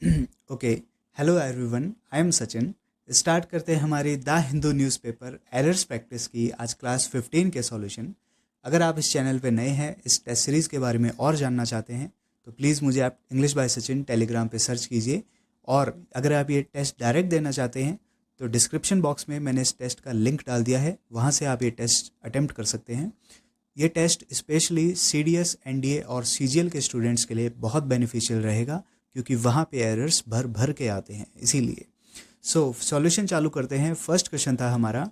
Okay, hello everyone, I am Sachin. Start करते हैं हमारी the Hindu newspaper errors practice की आज क्लास 15 के सॉल्यूशन। अगर आप इस चैनल पे नए हैं, इस टेस्ट सीरीज़ के बारे में और जानना चाहते हैं तो प्लीज़ मुझे आप इंग्लिश बाय सचिन टेलीग्राम पे सर्च कीजिए। और अगर आप ये टेस्ट डायरेक्ट देना चाहते हैं तो डिस्क्रिप्शन बॉक्स में मैंने इस टेस्ट का लिंक डाल दिया है, वहाँ से आप ये टेस्ट अटेम्प्ट कर सकते हैं। ये टेस्ट स्पेशली सीडीएस, एनडीए और सीजीएल के स्टूडेंट्स के लिए बहुत बेनिफिशियल रहेगा, क्योंकि वहाँ पे एरर्स भर भर के आते हैं इसीलिए। सॉल्यूशन चालू करते हैं। फर्स्ट क्वेश्चन था हमारा,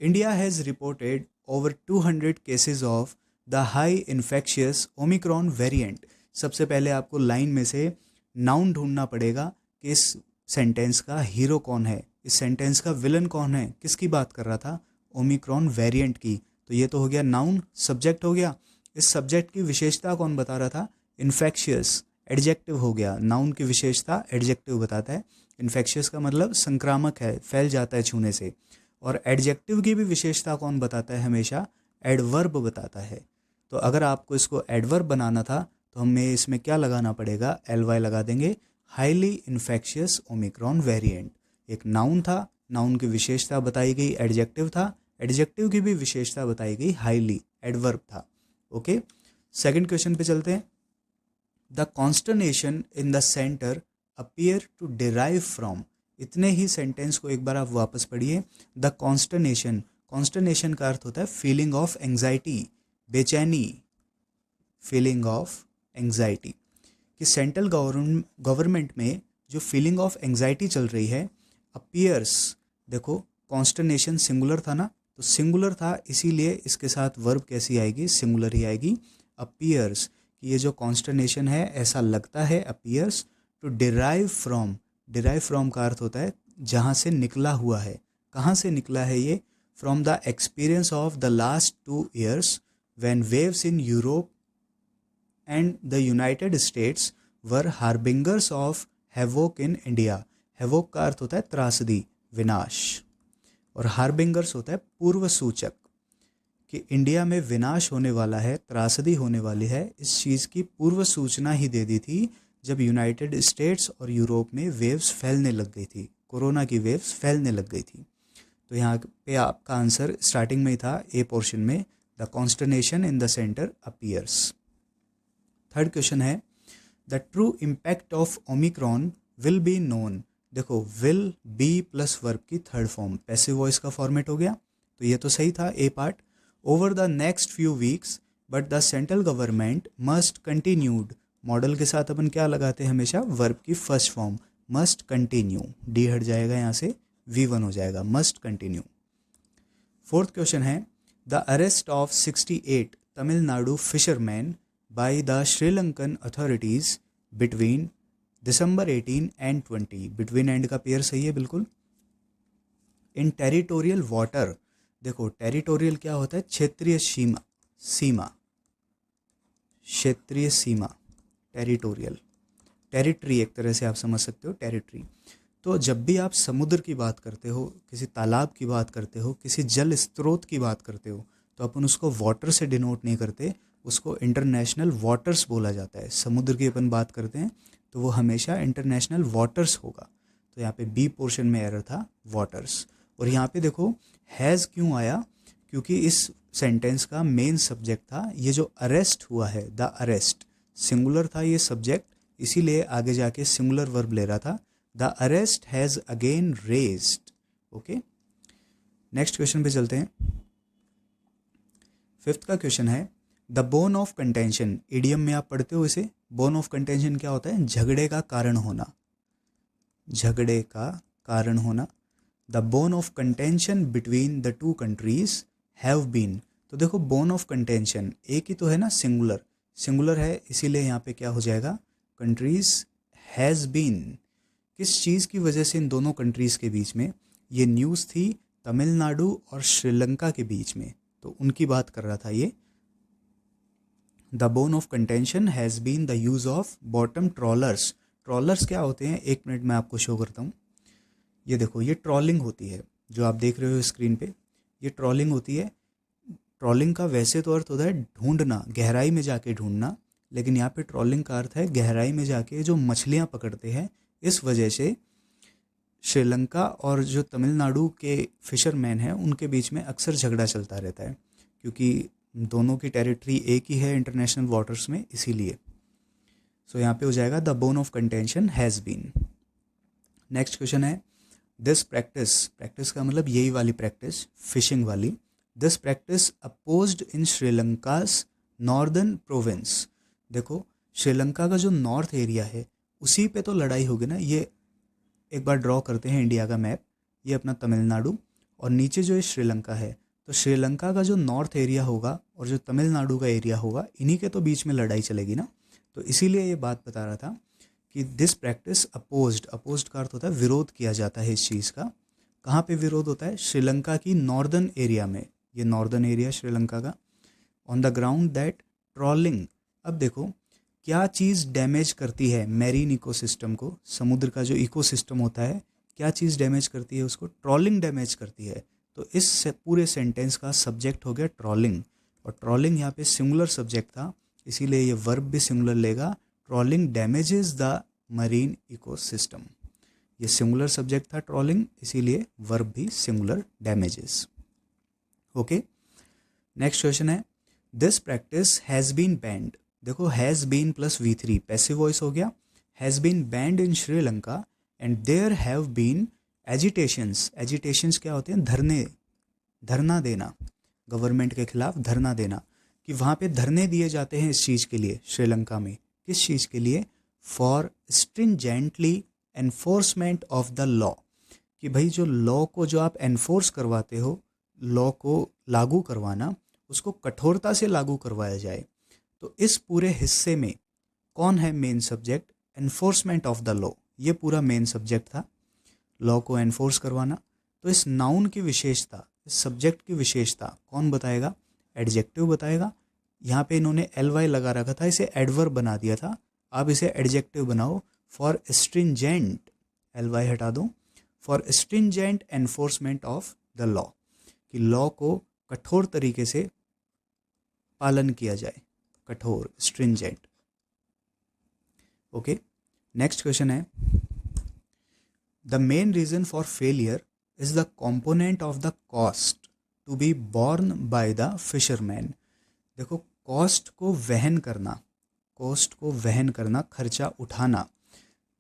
India has reported over 200 cases of the high infectious Omicron variant. सबसे पहले आपको लाइन में से नाउन ढूंढना पड़ेगा कि इस सेंटेंस का हीरो कौन है, इस सेंटेंस का विलन कौन है, किसकी बात कर रहा था, ओमिक्रॉन वेरिएंट की। तो ये तो हो गया नाउन। सब्जेक्ट हो गया, इस सब्जेक्ट की विशेषता कौन बता रहा था, इन्फेक्शियस। एडजेक्टिव हो गया, नाउन की विशेषता एडजेक्टिव बताता है। इन्फेक्शियस का मतलब संक्रामक है, फैल जाता है छूने से। और एडजेक्टिव की भी विशेषता कौन बताता है, हमेशा एडवर्ब बताता है। तो अगर आपको इसको एडवर्ब बनाना था तो हमें इसमें क्या लगाना पड़ेगा, ly लगा देंगे। हाईली इन्फेक्शियस ओमिक्रॉन वेरिएंट एक नाउन था, नाउन की विशेषता बताई गई एडजेक्टिव था, एडजेक्टिव की भी विशेषता बताई गई हाईली, एडवर्ब था। ओके, सेकंड क्वेश्चन पे चलते हैं। The consternation in the centre appear to derive from. इतने ही सेंटेंस को एक बार आप वापस पढ़िए। द कॉन्स्टर्नेशन, कॉन्स्टर्नेशन का अर्थ होता है फीलिंग ऑफ एंग्जाइटी, बेचैनी, फीलिंग ऑफ एंग्जाइटी। कि सेंट्रल गवर्नमेंट में जो फीलिंग ऑफ एंग्जाइटी चल रही है, अपीयर्स। देखो कॉन्स्टर्नेशन सिंगुलर था ना, तो सिंगुलर था इसीलिए इसके साथ वर्ब कैसी आएगी, सिंगुलर ही आएगी, अपीयर्स। कि ये जो कॉन्स्टर्नेशन है ऐसा लगता है, appears to derive from. Derive from का अर्थ होता है जहाँ से निकला हुआ है। कहाँ से निकला है ये, from the experience of the last 2 years when waves in Europe and the United States were harbingers of havoc in India. Havoc का अर्थ होता है त्रासदी, विनाश, और हार्बिंगर्स होता है पूर्व सूचक। कि इंडिया में विनाश होने वाला है, त्रासदी होने वाली है, इस चीज़ की पूर्व सूचना ही दे दी थी जब यूनाइटेड स्टेट्स और यूरोप में वेव्स फैलने लग गई थी, कोरोना की वेव्स फैलने लग गई थी। तो यहाँ पे आपका आंसर स्टार्टिंग में ही था, ए पोर्शन में, the consternation in the centre appears. Third question है, the true impact of Omicron will be known. देखो विल बी प्लस वर्ब की थर्ड फॉर्म, पैसिव वॉइस का फॉर्मेट हो गया, तो ये तो सही था a part. Over the next few weeks but the central government must continued. Model के साथ अपन क्या लगाते हैं हमेशा, वर्ब की first form, must continue. D हट जाएगा यहाँ से, V1 हो जाएगा, मस्ट कंटिन्यू। फोर्थ क्वेश्चन है, the arrest of 68 Tamil Nadu fisherman by the Sri Lankan authorities between December 18 and 20। Between and का पेयर सही है बिल्कुल। इन टेरिटोरियल वाटर, देखो टेरिटोरियल क्या होता है, क्षेत्रीय सीमा, सीमा, क्षेत्रीय सीमा, टेरिटोरियल, टेरिटरी एक तरह से आप समझ सकते हो, टेरिटरी। तो जब भी आप समुद्र की बात करते हो, किसी तालाब की बात करते हो, किसी जल स्रोत की बात करते हो, तो अपन उसको वाटर से डिनोट नहीं करते, उसको इंटरनेशनल वाटर्स बोला जाता है। समुद्र की अपन बात करते हैं तो वो हमेशा इंटरनेशनल वाटर्स होगा। तो यहाँ पे बी पोर्शन में एरर था, वाटर्स। और यहाँ पे देखो हैज़ क्यों आया, क्योंकि इस सेंटेंस का मेन सब्जेक्ट था ये जो अरेस्ट हुआ है, द अरेस्ट, सिंगुलर था ये सब्जेक्ट, इसीलिए आगे जाके सिंगुलर वर्ब ले रहा था। The arrest has again raised. Okay, next question पे चलते हैं। फिफ्थ का क्वेश्चन है, the bone of contention. Idiom में आप पढ़ते हो इसे, बोन ऑफ कंटेंशन क्या होता है, झगड़े का कारण होना, झगड़े का कारण होना। The bone of contention between the two countries have been. तो देखो बोन ऑफ कंटेंशन एक ही तो है ना, सिंगुलर, सिंगुलर है इसीलिए यहाँ पे क्या हो जाएगा, कंट्रीज हैज़ बीन। किस चीज़ की वजह से इन दोनों कंट्रीज़ के बीच में, ये न्यूज़ थी तमिलनाडु और श्रीलंका के बीच में, तो उनकी बात कर रहा था ये। The bone of contention has been the use of bottom trawlers. Trawlers क्या होते हैं, एक मिनट में आपको शो करता हूँ। ये देखो ये ट्रॉलिंग होती है जो आप देख रहे हो स्क्रीन पे, ये ट्रॉलिंग होती है। ट्रॉलिंग का वैसे तो अर्थ होता है ढूंढना, गहराई में जाके ढूंढना, लेकिन यहाँ पे ट्रॉलिंग का अर्थ है गहराई में जाके जो मछलियाँ पकड़ते हैं इस वजह से श्रीलंका और जो तमिलनाडु के फिशरमैन हैं उनके बीच में अक्सर झगड़ा चलता रहता है, क्योंकि दोनों की टेरिटरी एक ही है इंटरनेशनल वाटर्स में, इसीलिए। सो यहाँ पे हो जाएगा the bone of contention has been. Next question है दिस प्रैक्टिस, प्रैक्टिस का मतलब यही वाली प्रैक्टिस, फिशिंग वाली, this practice opposed in Sri Lanka's northern province. देखो श्रीलंका का जो नॉर्थ एरिया है उसी पे तो लड़ाई होगी ना। ये एक बार ड्रॉ करते हैं इंडिया का मैप, ये अपना तमिलनाडु और नीचे जो है श्रीलंका है, तो श्रीलंका का जो नॉर्थ एरिया होगा और जो तमिलनाडु का एरिया होगा, इन्हीं के तो बीच में लड़ाई चलेगी ना। तो इसीलिए ये बात बता रहा था कि दिस प्रैक्टिस अपोज्ड, अपोज्ड का अर्थ होता है विरोध किया जाता है इस चीज़ का। कहाँ पे विरोध होता है? श्रीलंका की नॉर्दर्न एरिया में, ये नॉर्दर्न एरिया श्रीलंका का। On the ground that trawling, अब देखो क्या चीज़ डैमेज करती है मैरीन इकोसिस्टम को, समुद्र का जो इकोसिस्टम होता है, क्या चीज़ डैमेज करती है उसको? ट्रॉलिंग डैमेज करती है। तो इस पूरे सेंटेंस का सब्जेक्ट हो गया ट्रॉलिंग, और ट्रॉलिंग यहाँ पे सिंगुलर सब्जेक्ट था, इसीलिए ये वर्ब भी सिंगुलर लेगा। Trolling damages the marine ecosystem, ये सिंगुलर सब्जेक्ट था ट्रॉलिंग, इसीलिए वर्ब भी singular damages. Okay, next question है this practice has been banned. देखो has been plus V3 passive voice हो गया। Has been banned in Sri Lanka and there have been agitations. Agitations क्या होते हैं? धरने, धरना देना, गवर्नमेंट के खिलाफ धरना देना, कि वहाँ पे धरने दिए जाते हैं इस चीज़ के लिए श्रीलंका में। किस चीज़ के लिए? For stringently enforcement of the law, कि भाई जो लॉ को जो आप एनफोर्स करवाते हो, लॉ को लागू करवाना, उसको कठोरता से लागू करवाया जाए। तो इस पूरे हिस्से में कौन है main subject? Enforcement of the law, ये पूरा मेन सब्जेक्ट था, लॉ को एनफोर्स करवाना। तो इस नाउन की विशेषता, इस सब्जेक्ट की विशेषता कौन बताएगा? एडजेक्टिव बताएगा। यहाँ पे इन्होंने ly लगा रखा था, इसे एडवर्ब बना दिया था, आप इसे एडजेक्टिव बनाओ। फॉर स्ट्रिंजेंट, ly हटा दो, for stringent enforcement of the law, कि लॉ को कठोर तरीके से पालन किया जाए, कठोर, स्ट्रिंजेंट। ओके, नेक्स्ट क्वेश्चन है the main reason for failure is the component of the cost to be borne by the fisherman. देखो कॉस्ट को वहन करना, कॉस्ट को वहन करना, खर्चा उठाना।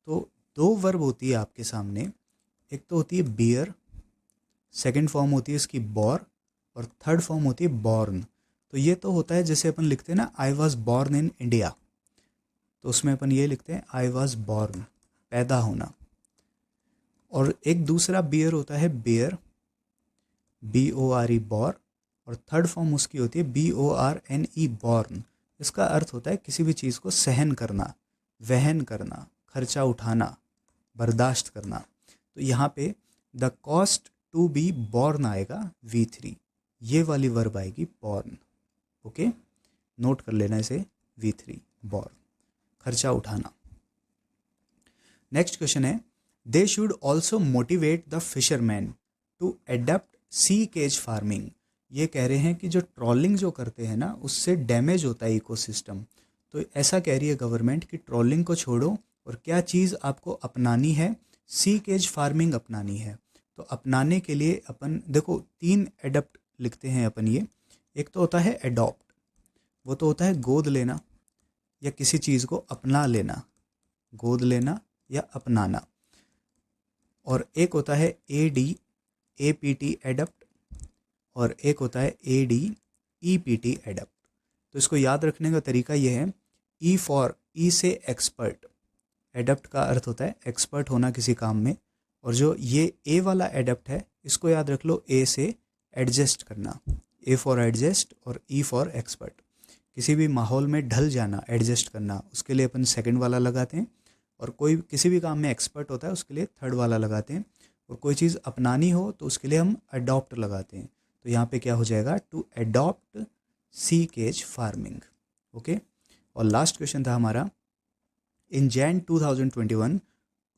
तो दो वर्ब होती है आपके सामने, एक तो होती है बियर, सेकंड फॉर्म होती है इसकी बॉर, और थर्ड फॉर्म होती है बॉर्न। तो ये तो होता है जैसे अपन लिखते हैं ना I was born in India, तो उसमें अपन ये लिखते हैं आई वॉज बॉर्न, पैदा होना। और एक दूसरा बियर होता है बेयर, BORE बॉर, और थर्ड फॉर्म उसकी होती है BORNE बॉर्न। इसका अर्थ होता है किसी भी चीज़ को सहन करना, वहन करना, खर्चा उठाना, बर्दाश्त करना। तो यहाँ पे the cost to be borne आएगा V3, ये वाली वर्ब आएगी बॉर्न। ओके, नोट कर लेना इसे, V3 बॉर्न, खर्चा उठाना। नेक्स्ट क्वेश्चन है they should also motivate the fisherman to adapt sea cage farming. ये कह रहे हैं कि जो ट्रॉलिंग जो करते हैं ना, उससे डैमेज होता है इकोसिस्टम। तो ऐसा कह रही है गवर्नमेंट कि ट्रॉलिंग को छोड़ो और क्या चीज़ आपको अपनानी है? सी केज फार्मिंग अपनानी है। तो अपनाने के लिए अपन देखो 3 एडप्ट लिखते हैं अपन ये। एक तो होता है एडॉप्ट, वो तो होता है गोद लेना या किसी चीज़ को अपना लेना, गोद लेना या अपनाना। और एक होता है APT एडप्ट, और एक होता है EPT एडप्ट। तो इसको याद रखने का तरीका यह है, ई से एक्सपर्ट, एडप्ट का अर्थ होता है एक्सपर्ट होना किसी काम में, और जो ये ए वाला एडप्ट है इसको याद रख लो, ए से एडजस्ट करना, ए फॉर एडजस्ट और ई फॉर एक्सपर्ट। किसी भी माहौल में ढल जाना, एडजस्ट करना, उसके लिए अपन सेकंड वाला लगाते हैं, और कोई किसी भी काम में एक्सपर्ट होता है उसके लिए थर्ड वाला लगाते हैं, और कोई चीज़ अपनानी हो तो उसके लिए हम अडॉप्ट लगाते हैं। तो यहाँ पे क्या हो जाएगा? To adopt sea cage farming. Okay, और लास्ट क्वेश्चन था हमारा in Jan 2021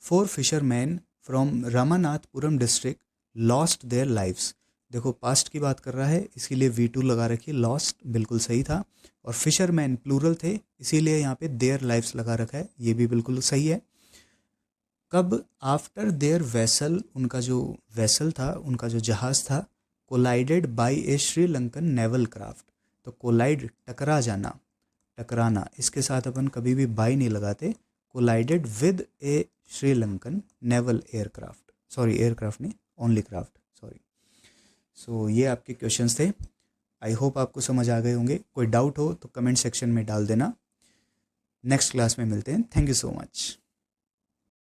4 fisherman from Ramanathapuram district lost their lives. देखो पास्ट की बात कर रहा है, इसके लिए V2 लगा रखी, लॉस्ट बिल्कुल सही था, और फिशरमैन प्लूरल थे इसीलिए यहाँ पे देयर लाइव्स लगा रखा है, ये भी बिल्कुल सही है। कब आफ्टर देयर वेसल, उनका जो वेसल था, उनका जो जहाज़ था, कोलाइडेड बाय ए श्रीलंकन नेवल क्राफ्ट। तो कोलाइड टकरा जाना, टकराना, इसके साथ अपन कभी भी बाय नहीं लगाते। Collided with A Sri Lankan naval aircraft, sorry aircraft नहीं, ओनली क्राफ्ट, सॉरी। सो ये आपके क्वेश्चंस थे। आई होप आपको समझ आ गए होंगे। कोई डाउट हो तो कमेंट सेक्शन में डाल देना। नेक्स्ट क्लास में मिलते हैं। Thank you so much.